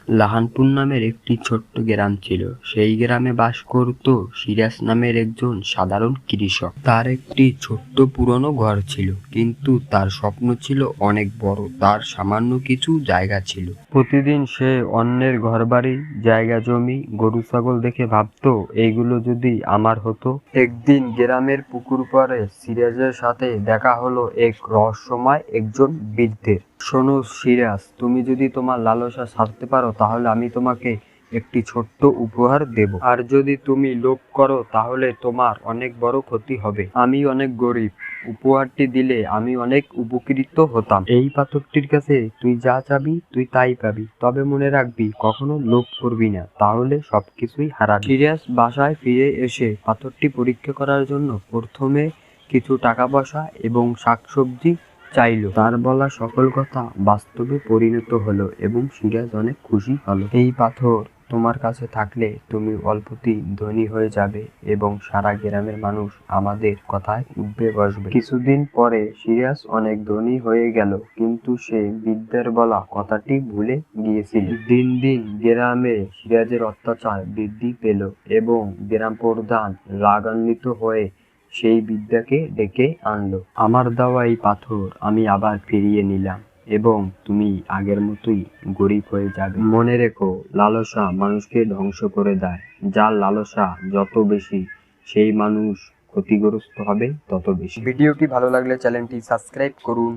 লাহানপুর নামের একটি ছোট্ট গ্রাম ছিল। সেই গ্রামে বাস করত সিরাজ নামের একজন সাধারণ কৃষক। তার একটি ছোট্ট পুরনো ঘর ছিল, কিন্তু তার স্বপ্ন ছিল অনেক বড়। তার সামান্য কিছু জায়গা ছিল। প্রতিদিন সে অন্যের ঘরবাড়ি, জায়গা জমি, গরু ছাগল দেখে ভাবতো, এইগুলো যদি আমার হতো। একদিন গ্রামের পুকুর পাড়ে সিরাজের সাথে দেখা হলো এক রহস্যময় একজন বৃদ্ধের। শোনো সিরাজ, তুমি যদি তোমার লালসা ছাড়তে পারো তাহলে আমি তোমাকে একটি ছোট্ট উপহার দেব, আর যদি তুমি লোভ করো তাহলে তোমার অনেক বড় ক্ষতি হবে। আমি অনেক গরিব, উপহারটি দিলে আমি অনেক উপকৃত হতাম। এই পাথরটির কাছে তুই যা চাবি তুই তাই পাবি, তবে মনে রাখবি কখনো লোভ করবি না, তাহলে সবকিছুই হারাবি। সিরাজ বাসায় ফিরে এসে পাথরটি পরীক্ষা করার জন্য প্রথমে কিছু টাকা পয়সা এবং শাকসবজি চাইল। তার বলা সকল কথা বাস্তবে পরিণত হলো এবং সিরাজ অনেক খুশি হলো। এই পাথর তোমার কাছে থাকলে তুমি অল্পতেই ধনী হয়ে যাবে এবং সারা গ্রামের মানুষ আমাদের কথায় উঠবে বসবে। কিছুদিন পরে সিরাজ অনেক ধনী হয়ে গেল, কিন্তু সে বৃদ্ধের বলা কথাটি ভুলে গিয়েছিল। দিন দিন গ্রামে সিরাজের অত্যাচার বৃদ্ধি পেল এবং গ্রাম প্রধান রাগান্বিত হয়ে সেই বিদ্যাকে ডেকে আনলো। আমার দেওয়া এই পাথর আমি আবার ফিরিয়ে নিলাম এবং তুমি আগের মতোই গরিব হয়ে যাবে। মনে রেখো, লালসা মানুষকে ধ্বংস করে দেয়। যার লালসা যত বেশি, সেই মানুষ ক্ষতিগ্রস্ত হবে তত বেশি। ভিডিওটি ভালো লাগলে চ্যানেলটি সাবস্ক্রাইব করুন।